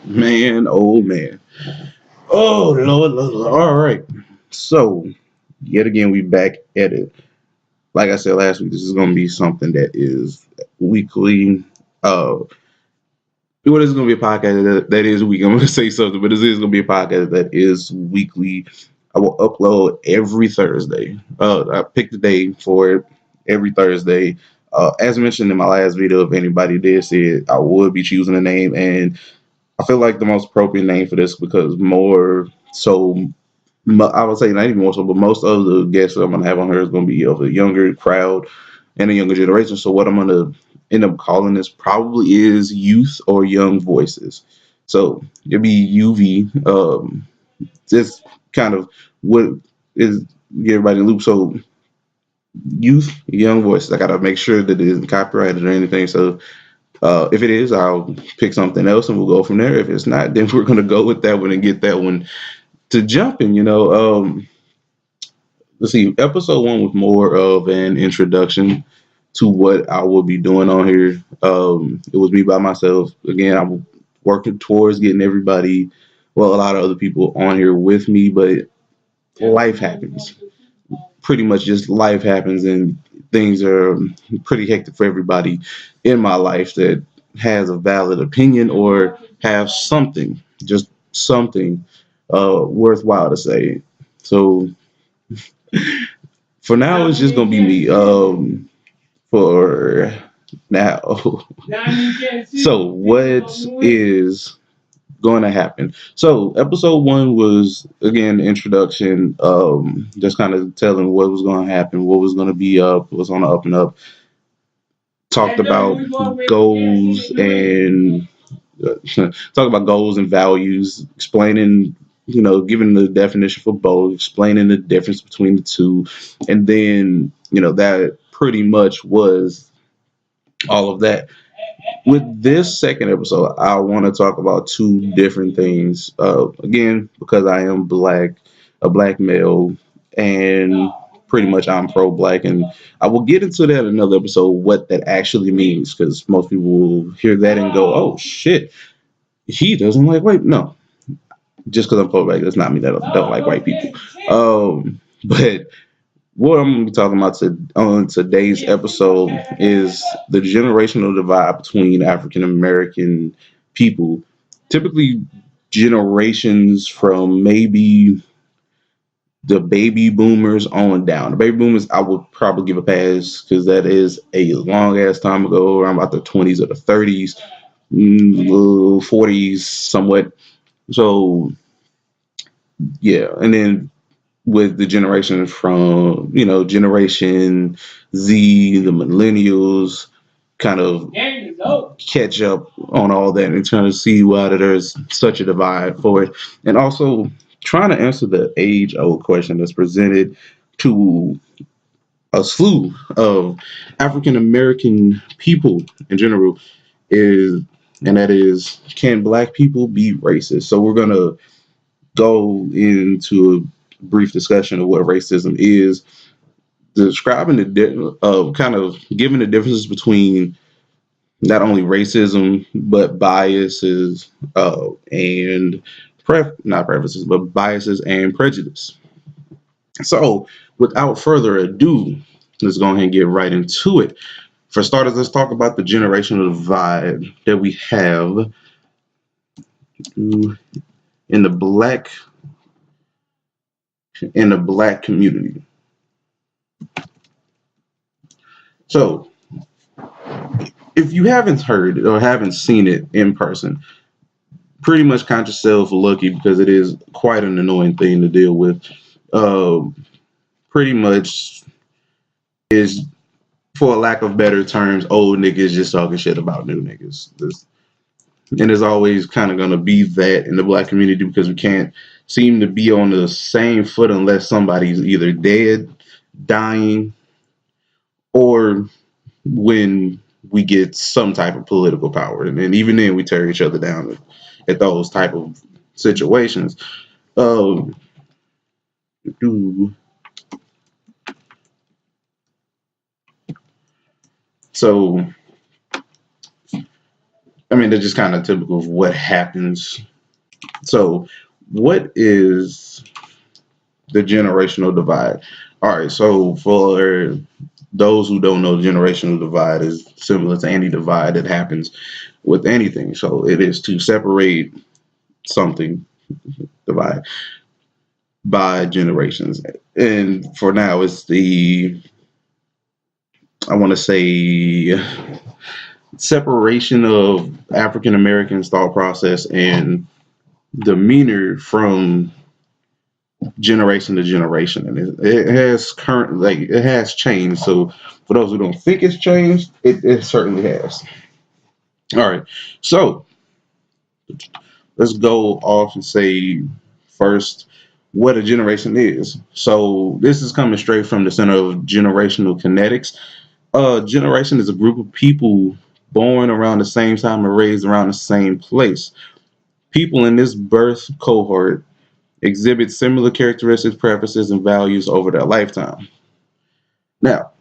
Man, oh man. Oh Lord, Lord, Lord. All right. So yet again we back at it. Like I said last week, this is gonna be something that is weekly. What is gonna be a podcast that is weekly. I'm gonna say something, but this is gonna be a podcast that is weekly. I will upload every Thursday. I picked the day for it every Thursday. As mentioned in my last video, if anybody did see it, I would be choosing a name, and I feel like the most appropriate name for this because more so, I would say not even more so, but most of the guests that I'm gonna have on here is gonna be of a younger crowd and a younger generation. So what I'm gonna end up calling this probably is youth or young voices. So it'll be UV. Just kind of what is get everybody in the loop. So youth, young voices. I gotta make sure that it isn't copyrighted or anything. So if it is, I'll pick something else and we'll go from there. If it's not, then we're gonna go with that one and get that one to jumping. Let's see. Episode one was more of an introduction to what I will be doing on here. It was me by myself. Again, I'm working towards getting everybody, well, a lot of other people on here with me, but life happens. Pretty much just life happens, and things are pretty hectic for everybody in my life that has a valid opinion or have something, just something worthwhile to say. So for now, it's just gonna be me. For now. So what is going to happen? So episode one was again the introduction, just kind of telling what was going to happen, what was going to be up, what's on the up and up. Talked about goals and talk about goals and values, explaining, giving the definition for both, explaining the difference between the two, and then that pretty much was all of that. With this second episode, I want to talk about two different things. Again, because I am black, a black male, and pretty much I'm pro-black, and I will get into that in another episode. What that actually means, because most people will hear that and go, "Oh shit, he doesn't like white." No, just because I'm pro-black does not mean that I don't like white people. But what I'm going to be talking about on today's episode is the generational divide between African American people. Typically, generations from maybe the baby boomers on down. The baby boomers, I would probably give a pass because that is a long ass time ago, around about the 20s or the 30s, 40s, somewhat. So, yeah. And then with the generation from Generation Z, the millennials, kind of catch up on all that and trying to see why there's such a divide for it, and also trying to answer the age-old question that's presented to a slew of African American people in general is, and that is, can black people be racist? So we're gonna go into a brief discussion of what racism is, describing kind of giving the differences between not only racism but biases and not preferences but biases and prejudice. So without further ado, let's go ahead and get right into it. For starters, let's talk about the generational divide that we have in the black community. So if you haven't heard or haven't seen it in person, pretty much count yourself lucky because it is quite an annoying thing to deal with. Uh, Pretty much is, for a lack of better terms, old niggas just talking shit about new niggas. And there's always kind of going to be that in the black community because we can't seem to be on the same foot unless somebody's either dead, dying, or when we get some type of political power. And even then, we tear each other down at those type of situations. Um, so I mean, they're just kind of typical of what happens. So, what is the generational divide? All right, so for those who don't know, the generational divide is similar to any divide that happens with anything. So, it is to separate something, divide by generations. And for now, it's the, I want to say, separation of African Americans' thought process and demeanor from generation to generation, and it has current, like, it has changed. So for those who don't think it's changed, it certainly has. All right, so let's go off and say first what a generation is. So this is coming straight from the Center of Generational Kinetics. Generation is a group of people born around the same time and raised around the same place. People in this birth cohort exhibit similar characteristics, preferences, and values over their lifetime. Now,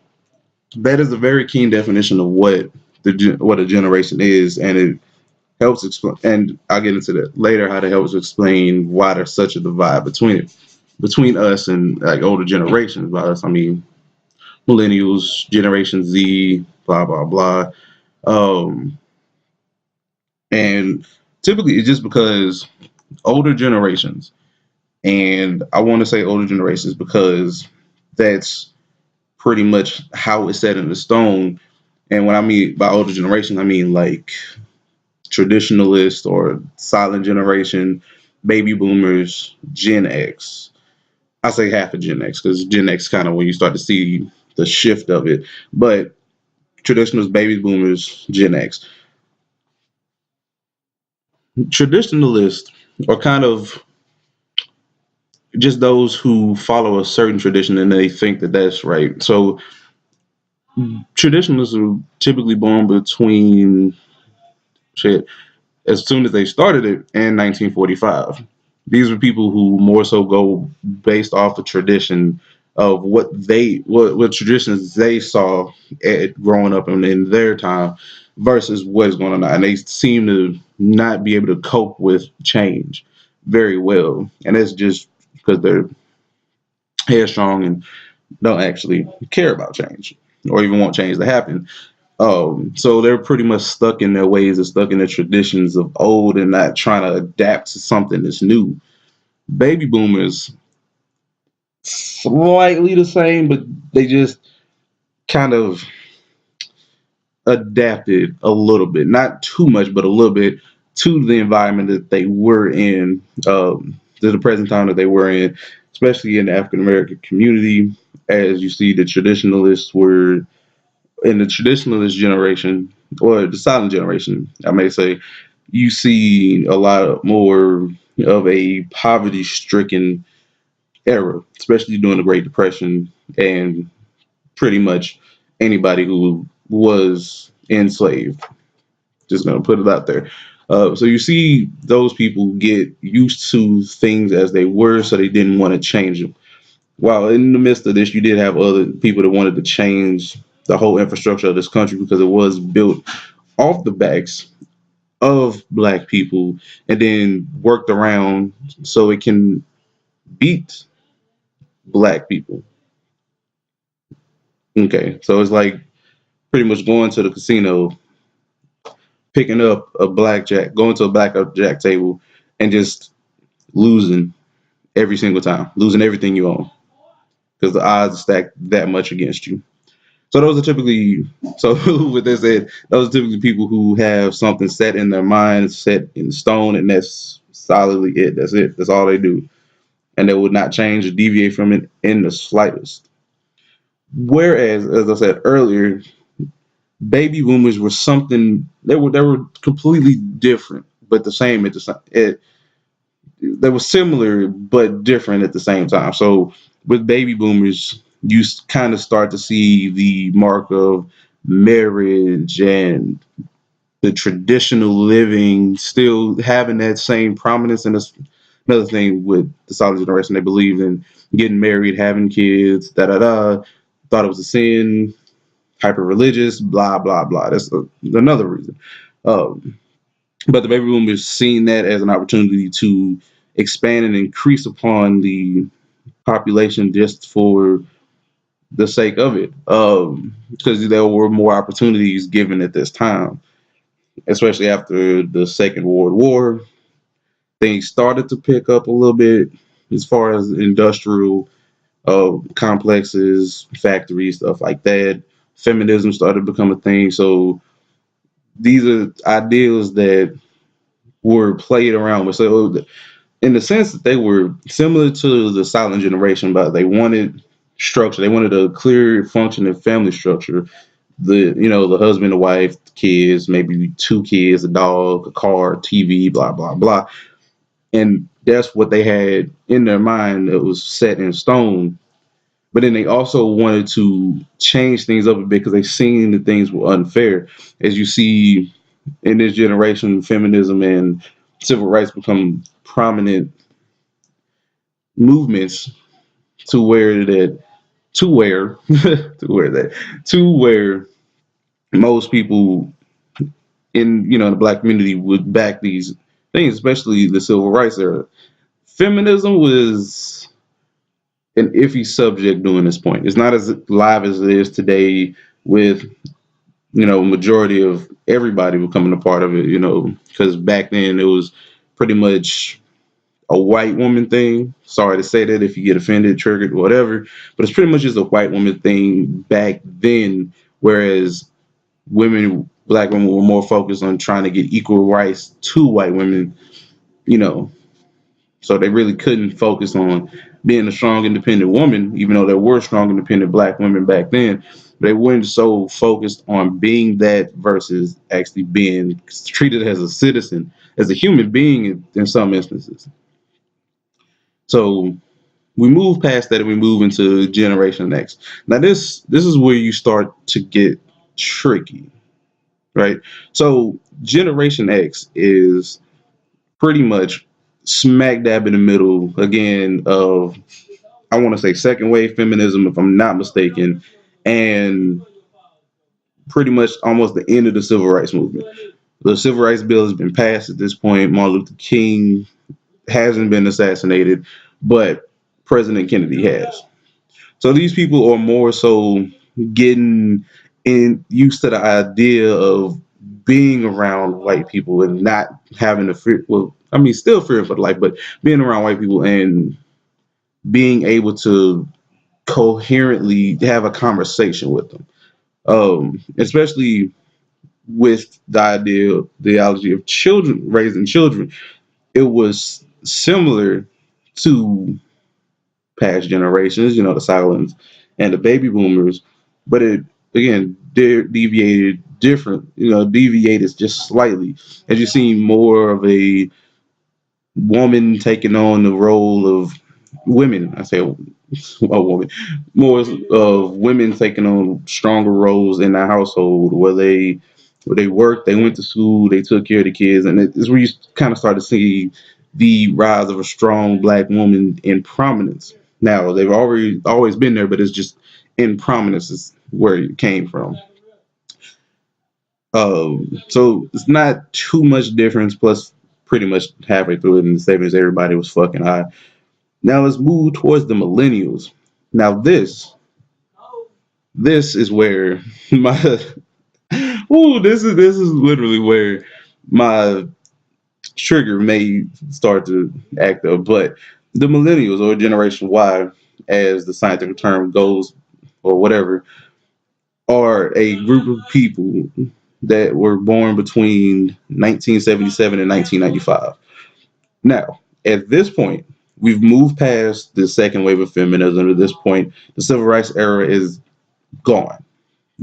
that is a very keen definition of what a generation is, and it helps explain. And I'll get into that later, how that helps explain why there's such a divide between us and like older generations. By us, I mean millennials, Generation Z, blah blah blah. Um, and typically, it's just because older generations, and I want to say older generations because that's pretty much how it's set in the stone. And when I mean by older generation, I mean like traditionalist or silent generation, baby boomers, Gen X. I say half of Gen X because Gen X kind of when you start to see the shift of it. But traditionalists, baby boomers, Gen X. Traditionalists are kind of just those who follow a certain tradition and they think that that's right. So traditionalists are typically born between shit as soon as they started it in 1945. These were people who more so go based off the tradition of what traditions they saw growing up in their time versus what's going on now. And they seem to not be able to cope with change very well. And that's just because they're headstrong and don't actually care about change or even want change to happen. So they're pretty much stuck in their ways and stuck in their traditions of old and not trying to adapt to something that's new. Baby boomers, slightly the same, but they just kind of adapted a little bit, not too much, but a little bit to the environment that they were in, to the present time that they were in, especially in the African American community. As you see, the traditionalists were in the traditionalist generation or the silent generation, I may say, you see a lot more of a poverty stricken era, especially during the Great Depression and pretty much anybody who was enslaved. Just gonna put it out there. So you see those people get used to things as they were, so they didn't want to change them. While in the midst of this, you did have other people that wanted to change the whole infrastructure of this country because it was built off the backs of black people and then worked around so it can beat black people. Okay, so it's like pretty much going to the casino, picking up a blackjack, going to a blackjack table, and just losing every single time, losing everything you own because the odds are stacked that much against you. So those are typically, so with that said, those are typically people who have something set in their mind, set in stone, and that's solidly it. That's it. That's all they do, and they would not change or deviate from it in the slightest. Whereas, as I said earlier, baby boomers were something they were completely different, but the same at the same. They were similar but different at the same time. So with baby boomers, you kind of start to see the mark of marriage and the traditional living still having that same prominence. And that's another thing with the solid generation. They believed in getting married, having kids, da da da. Thought it was a sin, hyper religious, blah blah blah. That's another reason. Um, But the baby boomers seen that as an opportunity to expand and increase upon the population just for the sake of it, because there were more opportunities given at this time, especially after the Second World War. Things started to pick up a little bit as far as industrial complexes, factories, stuff like that. Feminism started to become a thing. So these are ideals that were played around with. So in the sense that they were similar to the silent generation, but they wanted structure. They wanted a clear functioning family structure. The husband, the wife, the kids, maybe two kids, a dog, a car, TV, blah blah blah. And that's what they had in their mind that was set in stone. But then they also wanted to change things up a bit because they seen that things were unfair. As you see in this generation, feminism and civil rights become prominent movements to where that to where to where most people in the black community would back these things, especially the civil rights era. Feminism was an iffy subject during this point. It's not as live as it is today with majority of everybody becoming a part of it. Because back then it was pretty much a white woman thing. Sorry to say that if you get offended, triggered, whatever, but it's pretty much just a white woman thing back then. Whereas black women were more focused on trying to get equal rights to white women, you know, so they really couldn't focus on being a strong, independent woman, even though there were strong, independent black women back then. They weren't so focused on being that versus actually being treated as a citizen, as a human being in some instances. So we move past that and we move into Generation X. Now this is where you start to get tricky, right? So Generation X is pretty much smack dab in the middle again of, I want to say, second wave feminism, if I'm not mistaken, and pretty much almost the end of the civil rights movement. The civil rights bill has been passed at this point. Martin Luther King hasn't been assassinated, but President Kennedy has. So these people are more so getting in used to the idea of being around white people and not having to fear. Well, I mean, still fearing for life, but being around white people and being able to coherently have a conversation with them, especially with the ideology of children, raising children. It was similar to past generations, the silents and the baby boomers, but it again deviated just slightly, as you see more of a woman taking on the role of women. I say a woman, more of women taking on stronger roles in the household where they worked, they went to school, they took care of the kids, and it's where you kind of start to see the rise of a strong black woman in prominence. Now they've already always been there, but it's just in prominence is where it came from. So it's not too much difference. Plus, pretty much halfway through it in the statements, everybody was fucking high. Now let's move towards the millennials. Now this is where my this is literally where my trigger may start to act up. But the millennials, or Generation Y, as the scientific term goes, or whatever, are a group of people that were born between 1977 and 1995. Now, at this point, we've moved past the second wave of feminism. At this point, the civil rights era is gone,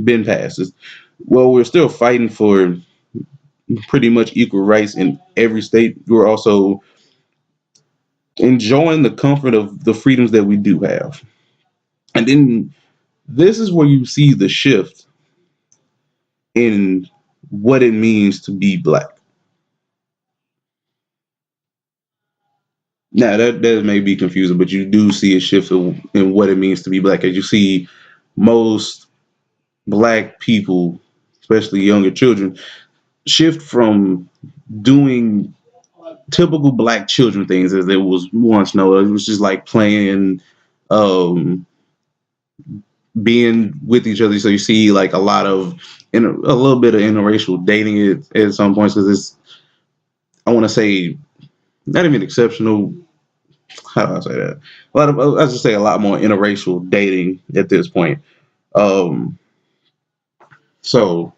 been past. Well, we're still fighting for pretty much equal rights in every state. We're also enjoying the comfort of the freedoms that we do have. And then this is where you see the shift in what it means to be black. Now that may be confusing, but you do see a shift in what it means to be black, as you see most black people, especially younger children, shift from doing typical black children things as it was once known. It was just like playing, um, being with each other. So you see like a lot of a little bit of interracial dating at some points because it's, I want to say, not even exceptional. How do I say that? A lot of, I just say a lot more interracial dating at this point. Um, so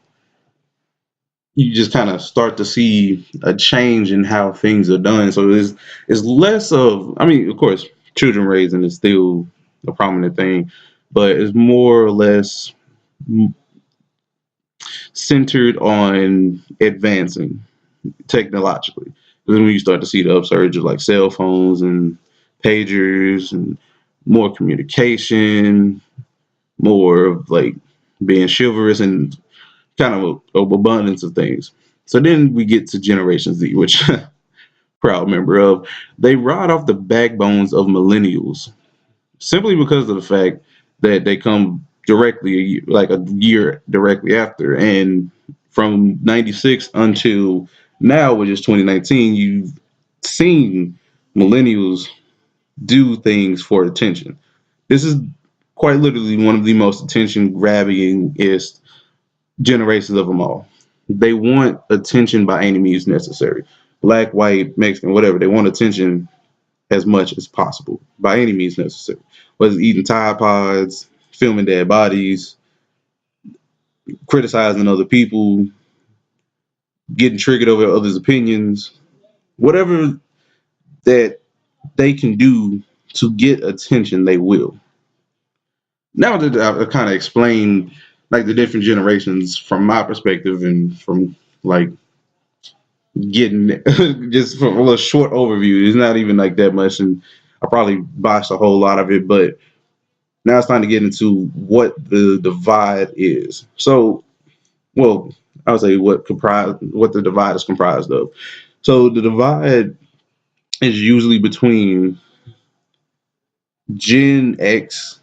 you just kind of start to see a change in how things are done. So it's less of, I mean, of course, children raising is still a prominent thing, but it's more or less centered on advancing technologically. Then when you start to see the upsurge of like cell phones and pagers and more communication, more of like being chivalrous and kind of a abundance of things. So then we get to Generation Z, which proud member of. They ride off the backbones of millennials simply because of the fact that they come directly, like a year directly after. And from 96 until now, which is 2019, you've seen millennials do things for attention. This is quite literally one of the most attention grabbingest generations of them all. They want attention by any means necessary. Black, white, Mexican, whatever. They want attention as much as possible by any means necessary. Whether it's eating Tide Pods, filming dead bodies, criticizing other people, getting triggered over others' opinions, whatever that they can do to get attention, they will. Now that I've kind of explained like the different generations from my perspective and from like getting just from a little short overview, it's not even like that much, and I probably botched a whole lot of it, but now it's time to get into what the divide is. So, well, I would say what the divide is comprised of. So the divide is usually between Gen X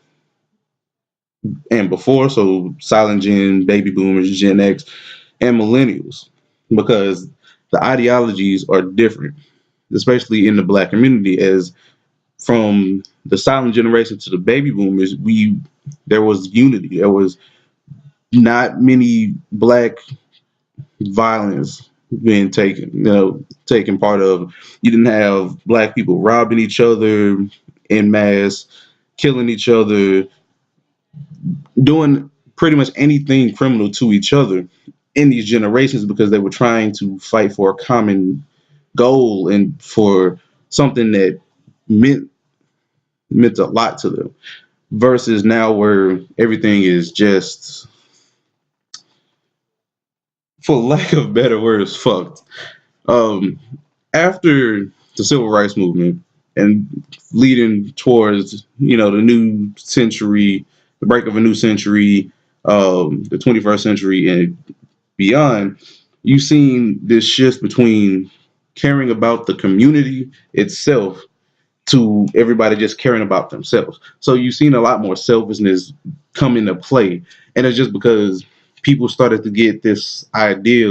and before, so Silent Gen, Baby Boomers, Gen X, and Millennials, because the ideologies are different, especially in the Black community. As from the silent generation to the baby boomers, we there was unity. There was not many black violence being taken part of. You didn't have black people robbing each other in mass, killing each other, doing pretty much anything criminal to each other in these generations because they were trying to fight for a common goal and for something that meant meant a lot to them. Versus now where everything is just, for lack of better words, fucked. Um, After the civil rights movement and leading towards the new century, the break of a new century, the 21st century and beyond, you've seen this shift between caring about the community itself to everybody just caring about themselves. So you've seen a lot more selfishness come into play. And it's just because people started to get this idea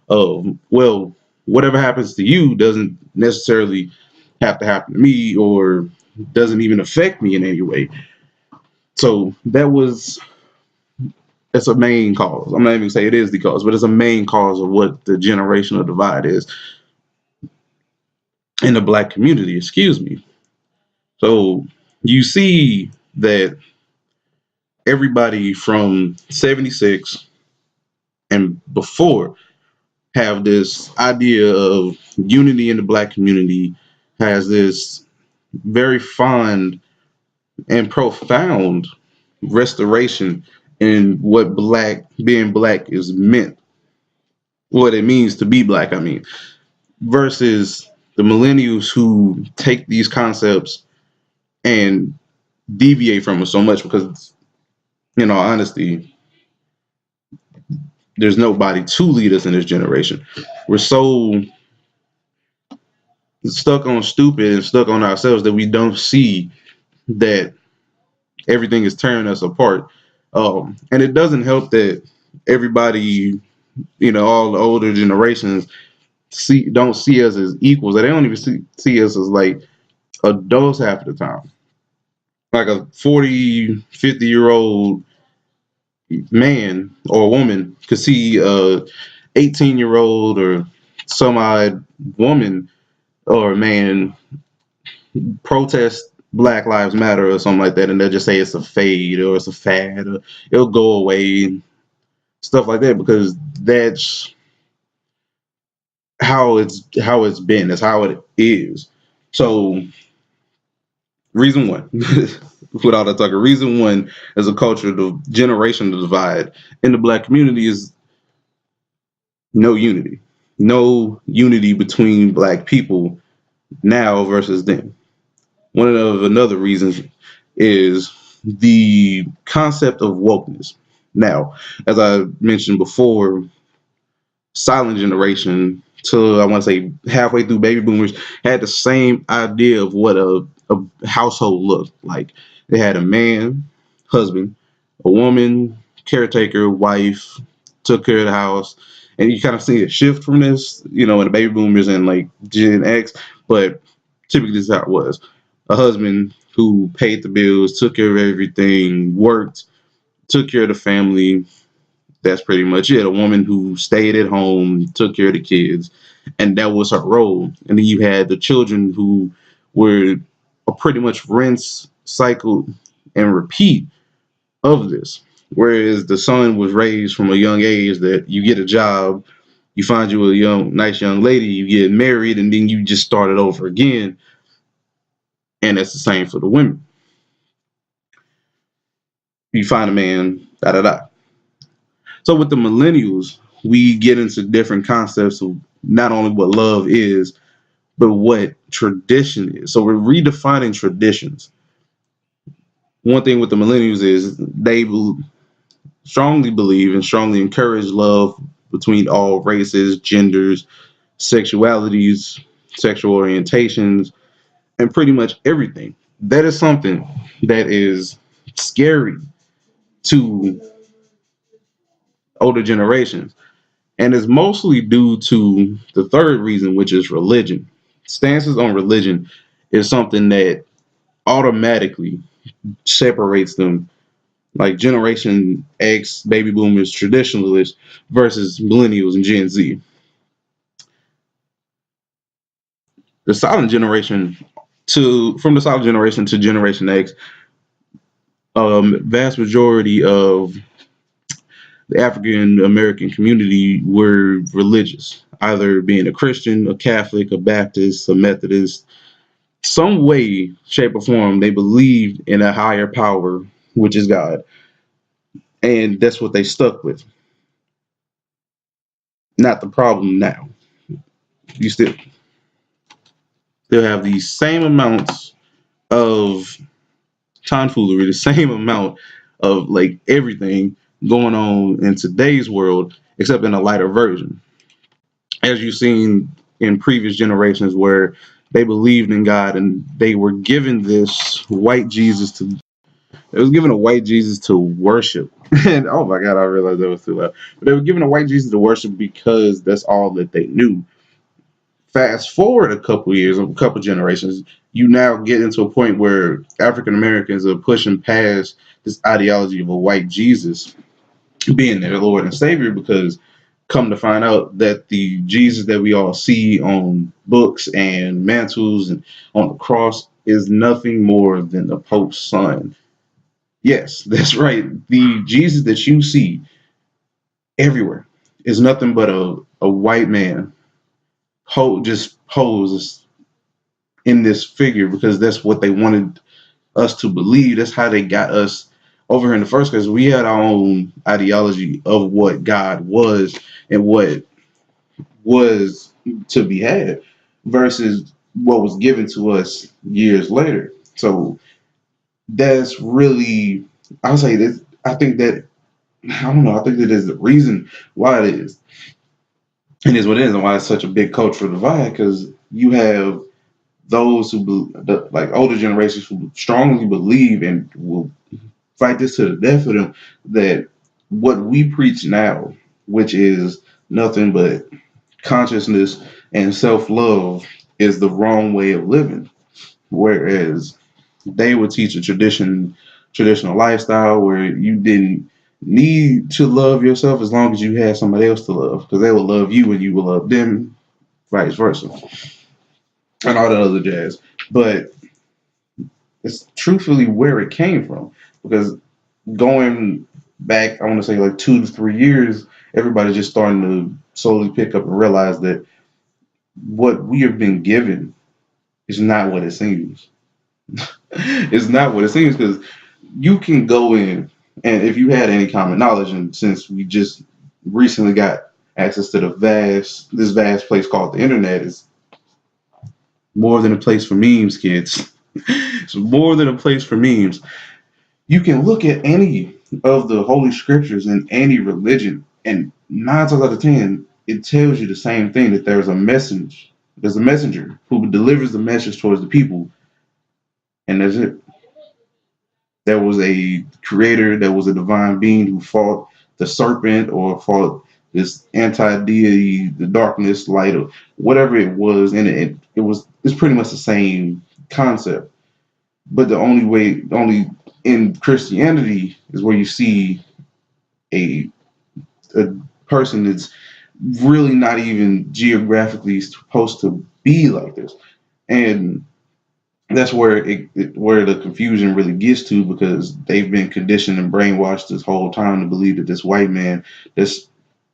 of, well, whatever happens to you doesn't necessarily have to happen to me or doesn't even affect me in any way. So that's a main cause. I'm not even say it is the cause, but it's a main cause of what the generational divide is in the black community, excuse me. So you see that everybody from 76 and before have this idea of unity in the black community, has this very fond and profound restoration in what being black is meant, what it means to be black, I mean, versus the millennials who take these concepts and deviate from it so much because, in all honesty, there's nobody to lead us in this generation. We're so stuck on stupid and stuck on ourselves that we don't see that everything is tearing us apart. And it doesn't help that everybody all the older generations don't see us as equals. They don't even see us as like adults half the time. Like a 40, 50-year old man or woman could see a 18-year-old or some odd woman or man protest Black Lives Matter or something like that, and they'll just say it's a fade or it's a fad or it'll go away, stuff like that, because that's how it's been. That's how it is. So reason one, without a talker, reason one as a culture, the generational divide in the Black community is no unity, no unity between Black people now versus then. One of another reasons is the concept of wokeness. Now, as I mentioned before, silent generation to I want to say halfway through baby boomers had the same idea of what a household looked like. They had a man, husband, a woman, caretaker, wife, took care of the house. And you kind of see a shift from this, in the baby boomers and like Gen X, but typically this is how it was. A husband who paid the bills, took care of everything, worked, took care of the family. That's pretty much it. A woman who stayed at home, took care of the kids, and that was her role. And then you had the children who were a pretty much rinse, cycle, and repeat of this. Whereas the son was raised from a young age that you get a job, you find you a nice young lady, you get married, and then you just start it over again. And that's the same for the women. You find a man, da da da. So with the millennials, we get into different concepts of not only what love is, but what tradition is. So we're redefining traditions. One thing with the millennials is they strongly believe and strongly encourage love between all races, genders, sexualities, sexual orientations, and pretty much everything. That is something that is scary to older generations. And it's mostly due to the third reason, which is religion. Stances on religion is something that automatically separates them, like Generation X, baby boomers, traditionalists versus millennials and Gen Z. The silent generation from the silent generation to Generation X, vast majority of the African American community were religious, either being a Christian, a Catholic, a Baptist, a Methodist. Some way, shape, or form, they believed in a higher power, which is God. And that's what they stuck with. Not the problem now. You still have the same amounts of tomfoolery, the same amount of like everything going on in today's world, except in a lighter version. As you've seen in previous generations where they believed in God and they were given this white Jesus to it was given a white Jesus to worship. And oh my God, I realized that was too loud. But they were given a white Jesus to worship because that's all that they knew. Fast forward a couple years, a couple generations, you now get into a point where African Americans are pushing past this ideology of a white Jesus being their Lord and Savior, because come to find out that the Jesus that we all see on books and mantles and on the cross is nothing more than the Pope's son. Yes, that's right. The Jesus that you see everywhere is nothing but a white man just posed in this figure because that's what they wanted us to believe. That's how they got us over here in the first place. We had our own ideology of what God was and what was to be had versus what was given to us years later. So that's really, I'll say this. I think that, I don't know, I think that is the reason why it is. And is what it is, and why it's such a big cultural divide, because you have those who, like older generations, who strongly believe and will fight this to the death of them, that what we preach now, which is nothing but consciousness and self-love is the wrong way of living. Whereas they would teach a traditional lifestyle where you didn't need to love yourself as long as you had somebody else to love, because they will love you and you will love them, vice versa, and all that other jazz. But it's truthfully where it came from, because going back, I want to say like 2 to 3 years, everybody's just starting to slowly pick up and realize that what we have been given is not what it seems. It's not what it seems, because you can go in, and if you had any common knowledge, and since we just recently got access to this vast place called the internet, is more than a place for memes, kids. It's more than a place for memes. You can look at any of the holy scriptures in any religion, and 9 times out of 10, it tells you the same thing, that there's a message. There's a messenger who delivers the message towards the people, and that's it. There was a creator, there was a divine being who fought the serpent or fought this anti-deity, the darkness, light, or whatever it was, and it's pretty much the same concept. But the only in Christianity is where you see a a person that's really not even geographically supposed to be like this, and that's where where the confusion really gets to, because they've been conditioned and brainwashed this whole time to believe that this white man that's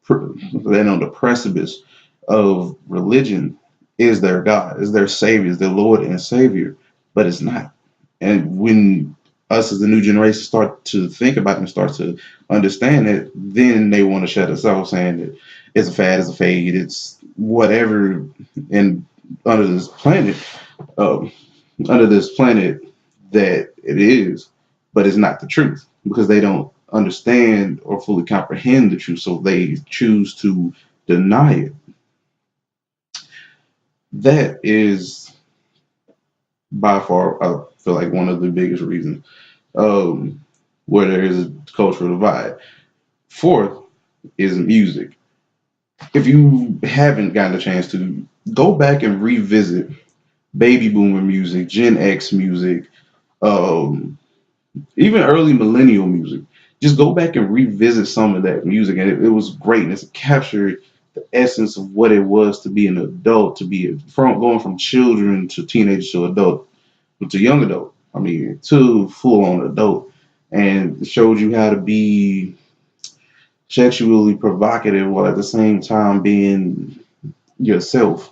then on the precipice of religion is their God, is their savior, is their Lord and Savior, but it's not. And when us as the new generation start to think about it and start to understand it, then they want to shut us off, saying that it's a fad, it's a fade, it's whatever. And under this planet, um, under this planet, that it is, but it's not the truth, because they don't understand or fully comprehend the truth, so they choose to deny it. That is by far, I feel like, one of the biggest reasons, um, where there is a cultural divide. Fourth is music. If you haven't gotten a chance to, go back and revisit baby boomer music, Gen X music, um, even early millennial music. Just go back and revisit some of that music, and it was great. And it's captured the essence of what it was to be an adult, to be from going from children to teenage to adult to young adult. I mean, to full on adult, and it showed you how to be sexually provocative while at the same time being yourself.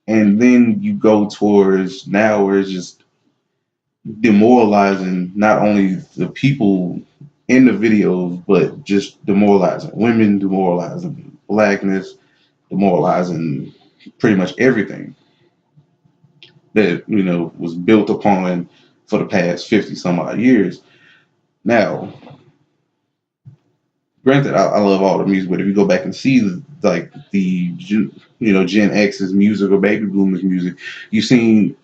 And then you go towards now where it's just demoralizing not only the people in the videos, but just demoralizing women, demoralizing blackness, demoralizing pretty much everything that was built upon for the past 50 some odd years. Now, granted, I love all the music, but if you go back and see like the Gen X's music or baby boomers music, you've seen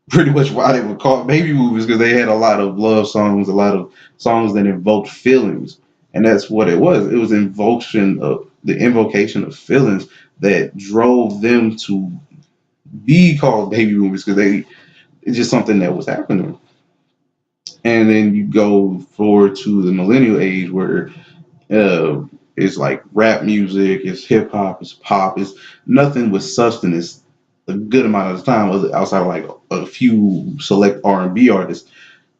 pretty much why they were called baby movies, because they had a lot of love songs, a lot of songs that invoked feelings, and that's what it was. It was invocation of feelings that drove them to be called baby movies, because it's just something that was happening. And then you go forward to the millennial age, where it's like rap music, it's hip hop, it's pop, it's nothing with substance a good amount of the time, outside of like a few select R&B artists.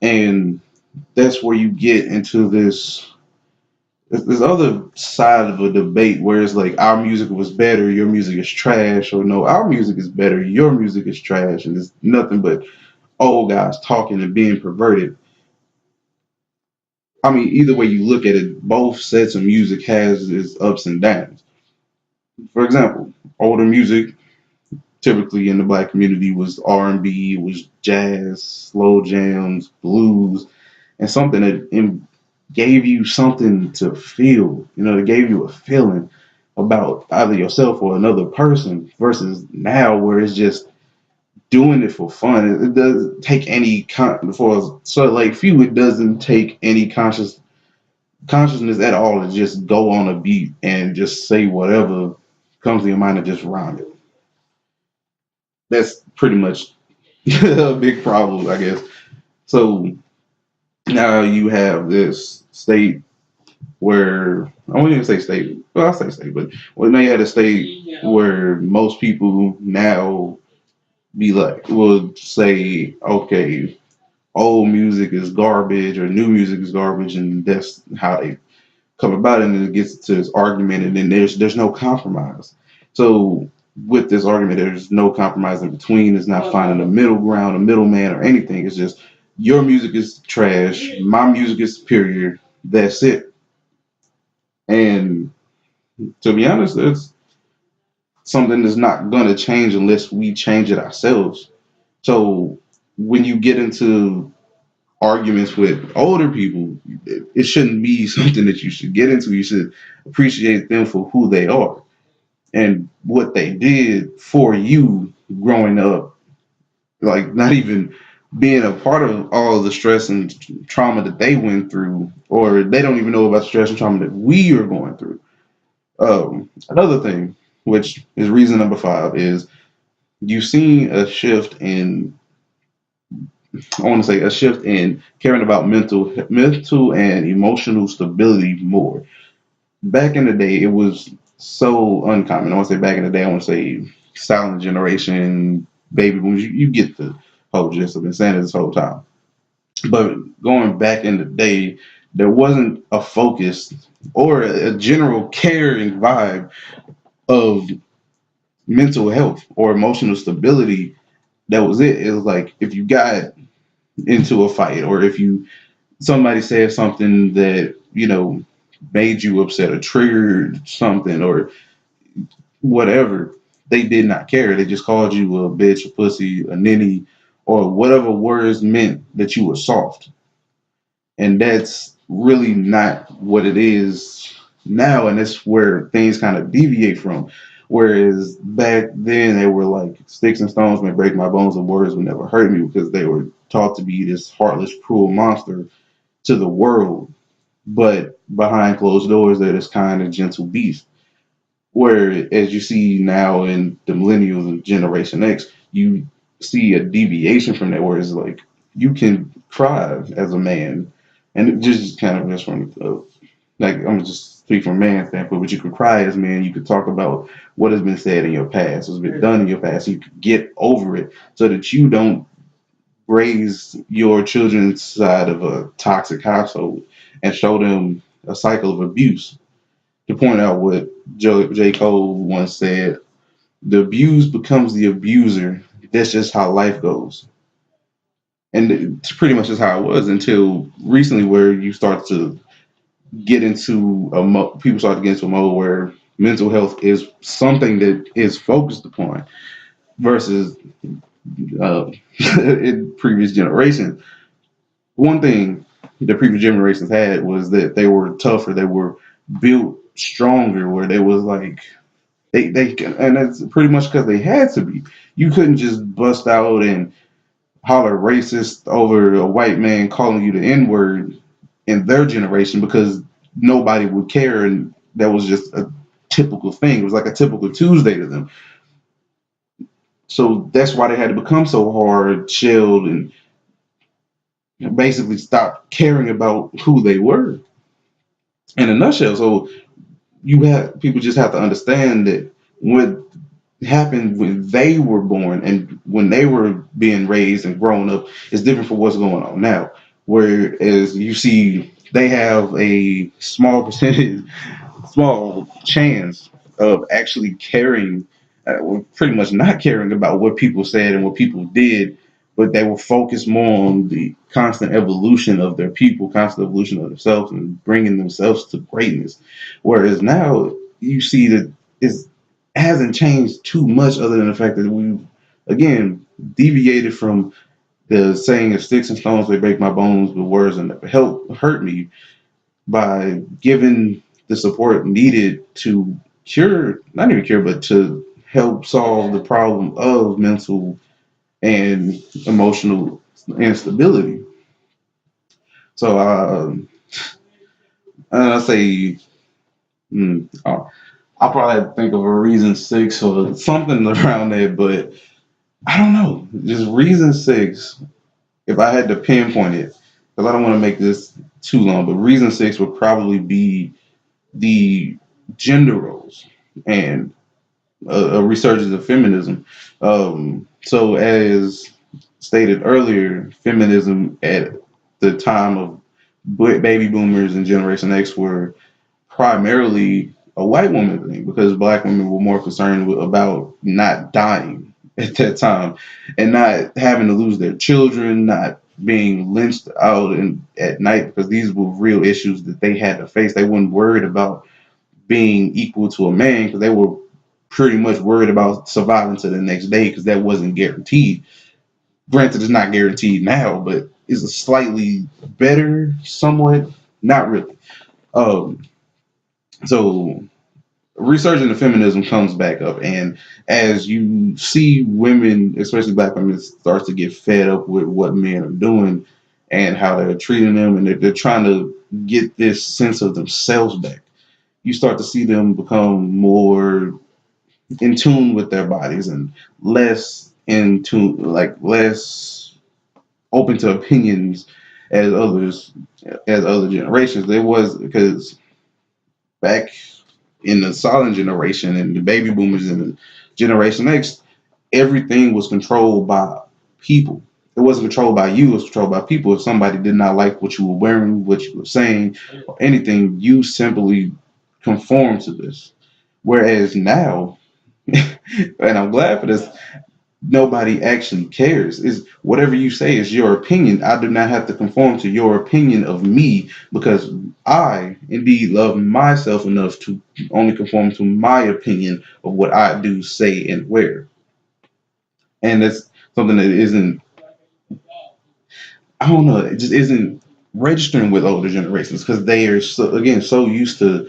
And that's where you get into this other side of a debate where it's like our music was better, your music is trash, or no, our music is better, your music is trash, and it's nothing but old guys talking and being perverted. I mean, either way you look at it, both sets of music has its ups and downs. For example, older music typically in the black community was R&B, was jazz, slow jams, blues, and something that gave you something to feel. It gave you a feeling about either yourself or another person. Versus now, where it's just doing it for fun. It doesn't take any for so like few. It doesn't take any conscious consciousness at all to just go on a beat and just say whatever comes to your mind and just rhyme it. That's pretty much a big problem, I guess. So now you have this state where I won't even say state. Well, I'll say state, but well, now you had a state where most people now be like, will say, okay, old music is garbage or new music is garbage, and that's how they come about. And then it gets to this argument, and then there's no compromise. So with this argument, there's no compromise in between. It's not finding a middle ground, a middleman, or anything. It's just your music is trash, my music is superior. That's it. And to be honest, it's something that's not gonna change unless we change it ourselves. So when you get into arguments with older people, it shouldn't be something that you should get into. You should appreciate them for who they are and what they did for you growing up. Like not even being a part of all of the stress and trauma that they went through, or they don't even know about the stress and trauma that we are going through. Another thing, which is reason number five, is you've seen a shift in, I want to say, a shift in caring about mental and emotional stability more. Back in the day, it was so uncommon. I want to say back in the day, I want to say silent generation, baby boomers. You get the whole gist. I've been saying it this whole time. But going back in the day, there wasn't a focus or a general caring vibe of mental health or emotional stability. That was it. It was like if you got into a fight, or if you somebody said something that made you upset or triggered something or whatever, they did not care. They just called you a bitch, a pussy, a ninny, or whatever words meant that you were soft. And that's really not what it is now, and that's where things kind of deviate from. Whereas back then they were like, sticks and stones may break my bones and words would never hurt me, because they were taught to be this heartless, cruel monster to the world. But behind closed doors, they're this kind of gentle beast. Where, as you see now in the millennials and Generation X, you see a deviation from that, where it's like you can cry as a man, and it just kind of just from like, I'm gonna just speak from a man standpoint, but you could cry as a man. You could talk about what has been said in your past, what's been done in your past. You could get over it so that you don't raise your children inside of a toxic household and show them a cycle of abuse. To point out what J. Cole once said, the abused becomes the abuser. That's just how life goes. And it's pretty much just how it was until recently, where you start to get into people start to get into a mode where mental health is something that is focused upon versus in previous generations. One thing the previous generations had was that they were tougher, they were built stronger, where they was like they and that's pretty much because they had to be. You couldn't just bust out and holler racist over a white man calling you the N word in their generation, because nobody would care, and that was just a typical thing. It was like a typical Tuesday to them. So that's why they had to become so hard shelled and basically stop caring about who they were in a nutshell. So you have people just have to understand that what happened when they were born and when they were being raised and grown up is different from what's going on now. Whereas you see they have a small percentage, small chance of actually caring, well, pretty much not caring about what people said and what people did, but they will focus more on the constant evolution of their people, constant evolution of themselves, and bringing themselves to greatness. Whereas now you see that it hasn't changed too much, other than the fact that we've again deviated from the saying of sticks and stones may break my bones, but words will never help hurt me, by giving the support needed to cure, not even cure, but to help solve the problem of mental and emotional instability. So I say, I'll probably have to think of a reason six or something around there, but I don't know. Just reason six, if I had to pinpoint it, because I don't want to make this too long, but reason six would probably be the gender roles and a resurgence of feminism. So, as stated earlier, feminism at the time of baby boomers and Generation X were primarily a white woman thing because black women were more concerned about not dying at that time and not having to lose their children, not being lynched out at night because these were real issues that they had to face. They weren't worried about being equal to a man because they were pretty much worried about surviving to the next day because that wasn't guaranteed. Granted, it's not guaranteed now, but it's a slightly better, somewhat, not really. Um, so resurgence of feminism comes back up, and as you see women, especially black women, start to get fed up with what men are doing and how they're treating them, and they're trying to get this sense of themselves back. You start to see them become more in tune with their bodies and less in tune, like less open to opinions as others, as other generations. There was because back in the silent generation and the baby boomers and the Generation X, everything was controlled by people. It wasn't controlled by you, it was controlled by people. If somebody did not like what you were wearing, what you were saying, or anything, you simply conform to this. Whereas now, and I'm glad for this, nobody actually cares. Is whatever you say is your opinion. I do not have to conform to your opinion of me because I indeed love myself enough to only conform to my opinion of what I do, say, and wear. And that's something that isn't, I don't know, it just isn't registering with older generations because they are so, again, so used to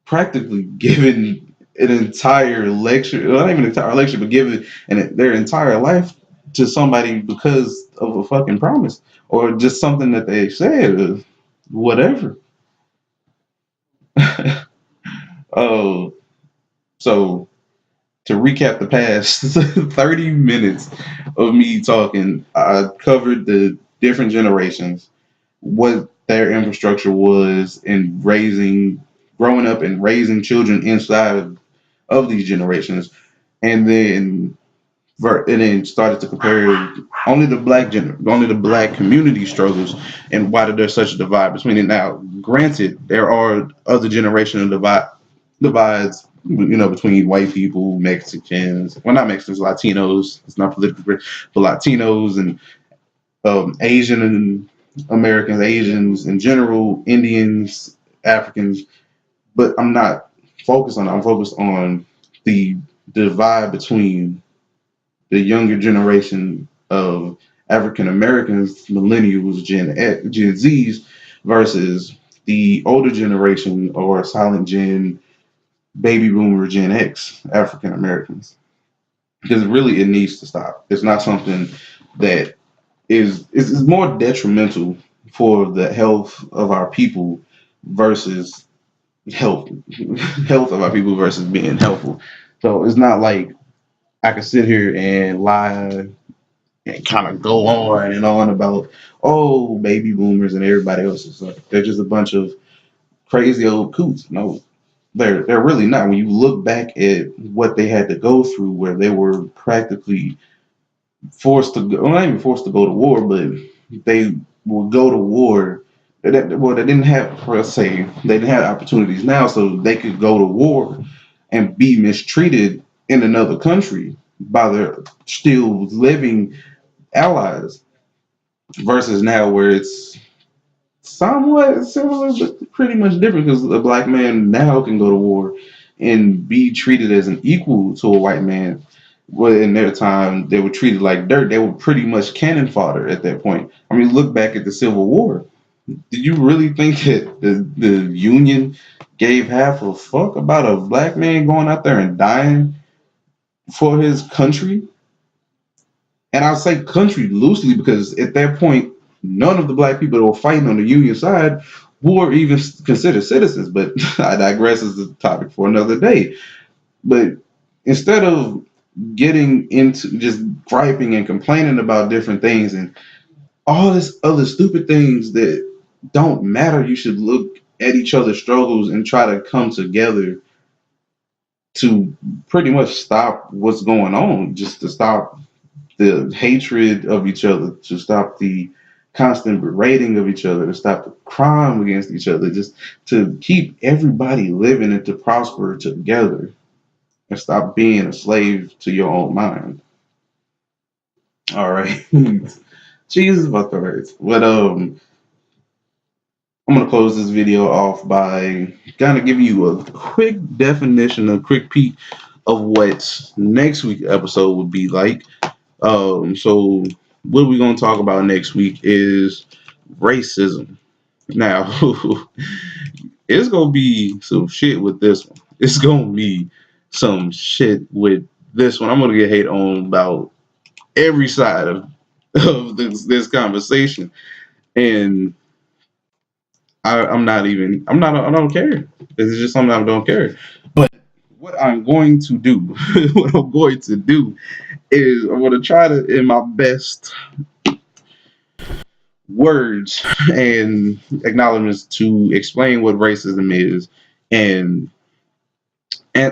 practically giving an entire lecture, well, not even an entire lecture, but giving their entire life to somebody because of a fucking promise or just something that they said, or whatever. Oh, so to recap the past 30 minutes of me talking, I covered the different generations, what their infrastructure was in growing up and raising children inside of these generations, and then started to compare only the black community struggles and why there's such a divide between it. Now, granted, there are other generational divides, between white people, Mexicans, well, not Mexicans, Latinos. It's not politically correct, but Latinos and Asian and Americans, Asians in general, Indians, Africans. But I'm not focused on that. I'm focused on the divide between the younger generation of African Americans, millennials, Gen Zs, versus the older generation or silent Gen, baby boomer, Gen X, African Americans. Because really, it needs to stop. It's not something that is more detrimental for the health of our people versus health health of our people versus being helpful. So it's not like I can sit here and lie and kind of go on and on about baby boomers and everybody else is like they're just a bunch of crazy old coots. No, they're really not. When you look back at what they had to go through, where they were practically forced to go, well, not even forced to go to war, but they will go to war. Well, they didn't have, let's say, they didn't have opportunities now, so they could go to war and be mistreated in another country by their still living allies versus now where it's somewhat similar but pretty much different because a black man now can go to war and be treated as an equal to a white man. Well, in their time, they were treated like dirt. They were pretty much cannon fodder at that point. I mean, look back at the Civil War. Did you really think that the Union gave half a fuck about a black man going out there and dying for his country? And I'll say country loosely because at that point, none of the black people that were fighting on the Union side who are even considered citizens. But I digress, as a topic for another day. But instead of getting into just griping and complaining about different things and all this other stupid things that don't matter, you should look at each other's struggles and try to come together to pretty much stop what's going on, just to stop the hatred of each other, to stop the constant berating of each other, to stop the crime against each other, just to keep everybody living and to prosper together and stop being a slave to your own mind. All right. Jesus about the hurts. But I'm gonna close this video off by kind of giving you a quick definition, a quick peek of what next week's episode would be like. So what we're gonna talk about next week is racism. Now, it's gonna be some shit with this one. It's gonna be some shit with this one. I'm gonna get hate on about every side of this conversation, and I don't care. It's just something I don't care. But what I'm going to do, what I'm going to do is I'm going to try to, in my best words and acknowledgments, to explain what racism is, and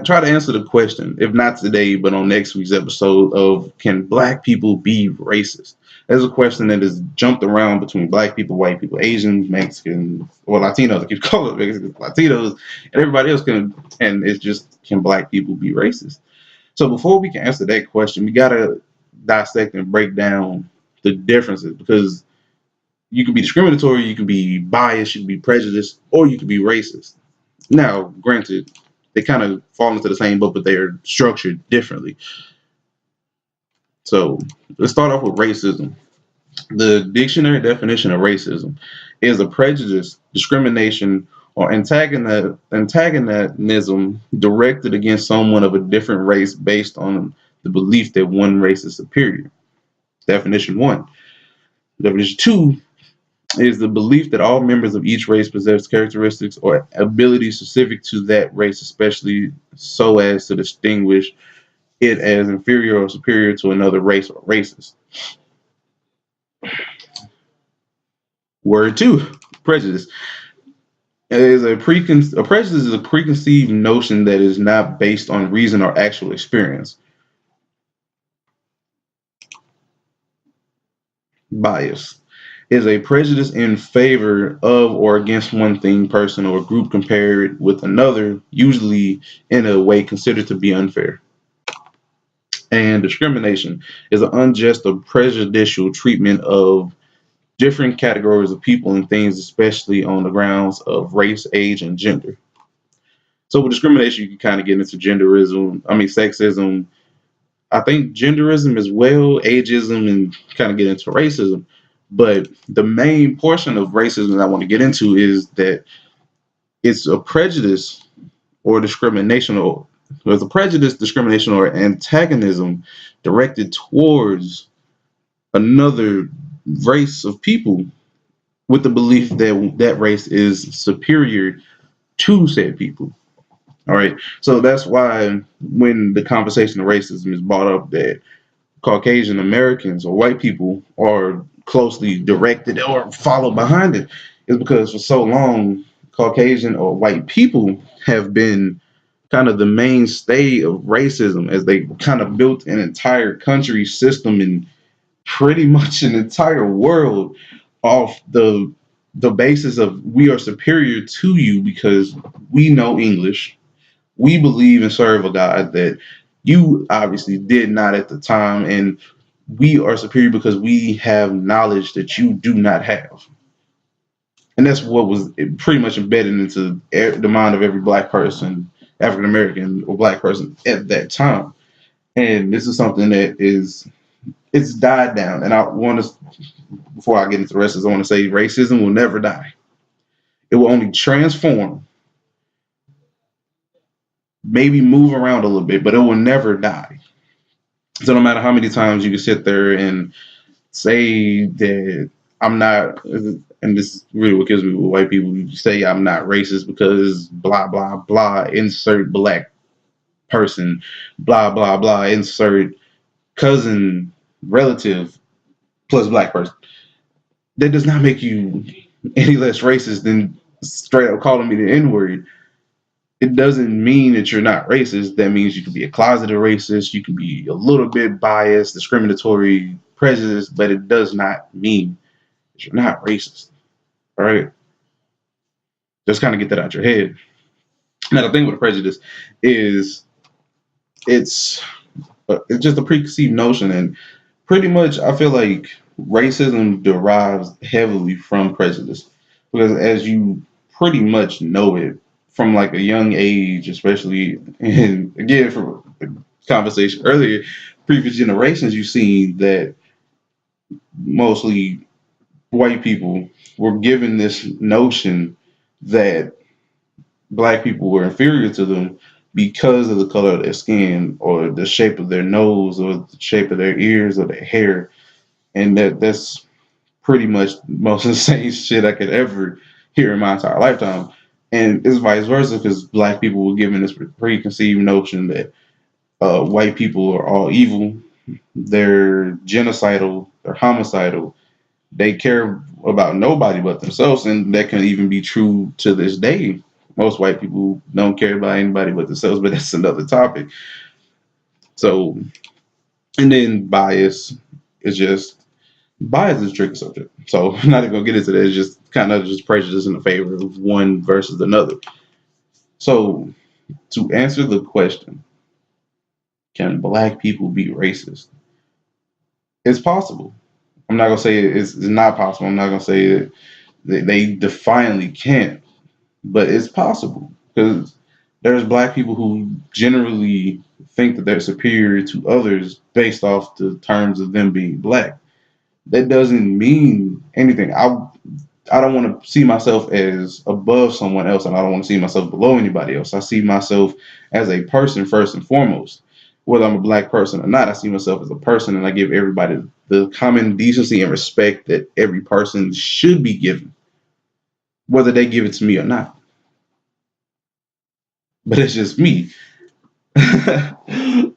try to answer the question, if not today, but on next week's episode, of can black people be racist? There's a question that has jumped around between black people, white people, Asians, Mexicans, or Latinos. I keep calling it Mexicans, Latinos, and everybody else can. And it's just, can black people be racist? So before we can answer that question, we gotta dissect and break down the differences, because you can be discriminatory, you can be biased, you can be prejudiced, or you can be racist. Now, granted, they kind of fall into the same boat, but they are structured differently. So let's start off with racism. The dictionary definition of racism is a prejudice, discrimination, or antagonism directed against someone of a different race based on the belief that one race is superior. Definition one. Definition two is the belief that all members of each race possess characteristics or abilities specific to that race, especially so as to distinguish it as inferior or superior to another race or races. Word two, prejudice. A prejudice is a preconceived notion that is not based on reason or actual experience. Bias is a prejudice in favor of or against one thing, person, or group compared with another, usually in a way considered to be unfair. And discrimination is an unjust or prejudicial treatment of different categories of people and things, especially on the grounds of race, age, and gender. So with discrimination, you can kind of get into sexism. I think genderism as well, ageism, and kind of get into racism. But the main portion of racism that I want to get into is that it's a prejudice or discrimination, or there's a prejudice, discrimination, or antagonism directed towards another race of people with the belief that that race is superior to said people. All right. So that's why when the conversation of racism is brought up, that Caucasian Americans or white people are closely directed or follow behind it, is because for so long, Caucasian or white people have been kind of the mainstay of racism, as they kind of built an entire country system and pretty much an entire world off the basis of, we are superior to you because we know English, we believe and serve a God that you obviously did not at the time, and we are superior because we have knowledge that you do not have. And that's what was pretty much embedded into the mind of every black person, African American or black person at that time. And this is something that it's died down. And I want to, before I get into the rest of this, I want to say racism will never die. It will only transform, maybe move around a little bit, but it will never die. So no matter how many times you can sit there and say that I'm not, and this is really what kills me with white people. You say I'm not racist because blah blah blah. Insert black person, blah blah blah. Insert cousin, relative plus black person. That does not make you any less racist than straight up calling me the N word. It doesn't mean that you're not racist. That means you can be a closeted racist. You can be a little bit biased, discriminatory, prejudiced, but it does not mean that you're not racist. All right, just kind of get that out your head. Now the thing with prejudice is it's it's just a preconceived notion, and pretty much I feel like racism derives heavily from prejudice because as you pretty much know it from like a young age, especially, and again from the conversation earlier, previous generations, you've seen that mostly white people were given this notion that black people were inferior to them because of the color of their skin or the shape of their nose or the shape of their ears or their hair. And that's pretty much the most insane shit I could ever hear in my entire lifetime. And it's vice versa because black people were given this preconceived notion that white people are all evil, they're genocidal, they're homicidal, they care about nobody but themselves, and that can even be true to this day. Most white people don't care about anybody but themselves, but that's another topic. So, and then bias is a tricky subject. So I'm not even gonna get into that. It's just kind of just prejudice in the favor of one versus another. So to answer the question, can black people be racist? It's possible. I'm not gonna say it's not possible. I'm not gonna say that they defiantly can't, but it's possible because there's black people who generally think that they're superior to others based off the terms of them being black. That doesn't mean anything. I don't want to see myself as above someone else, and I don't want to see myself below anybody else. I see myself as a person first and foremost. Whether I'm a black person or not, I see myself as a person, and I give everybody the common decency and respect that every person should be given, whether they give it to me or not. But it's just me.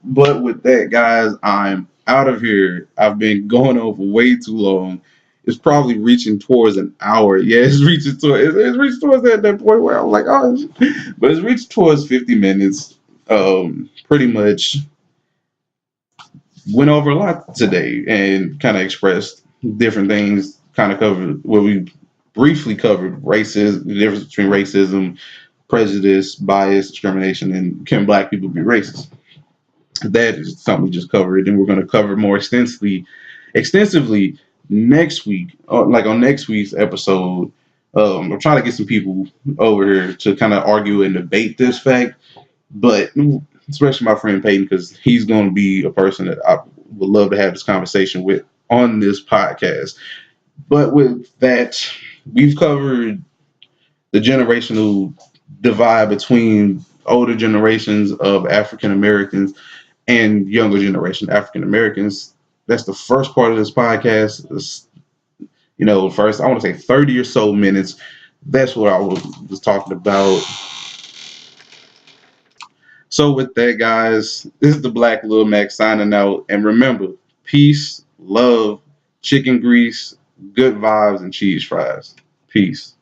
But with that, guys, I'm out of here. I've been going over way too long. It's probably reaching towards an hour. Yeah, it's reaching towards it's reaching towards that point where I'm like, oh, but it's reached towards 50 minutes. Pretty much went over a lot today and kind of expressed different things. Kind of covered what we briefly covered: racism, the difference between racism, prejudice, bias, discrimination, and can black people be racist? That is something we just covered, and we're going to cover more extensively next week. Like on next week's episode, I'm trying to get some people over here to kind of argue and debate this fact, but especially my friend Peyton, because he's going to be a person that I would love to have this conversation with on this podcast. But with that, we've covered the generational divide between older generations of African Americans and younger generation African Americans. That's the first part of this podcast. First I want to say 30 or so minutes. That's what I was talking about. So with that, guys, this is the Black Lil Mac signing out. And remember, peace, love, chicken grease, good vibes, and cheese fries. Peace.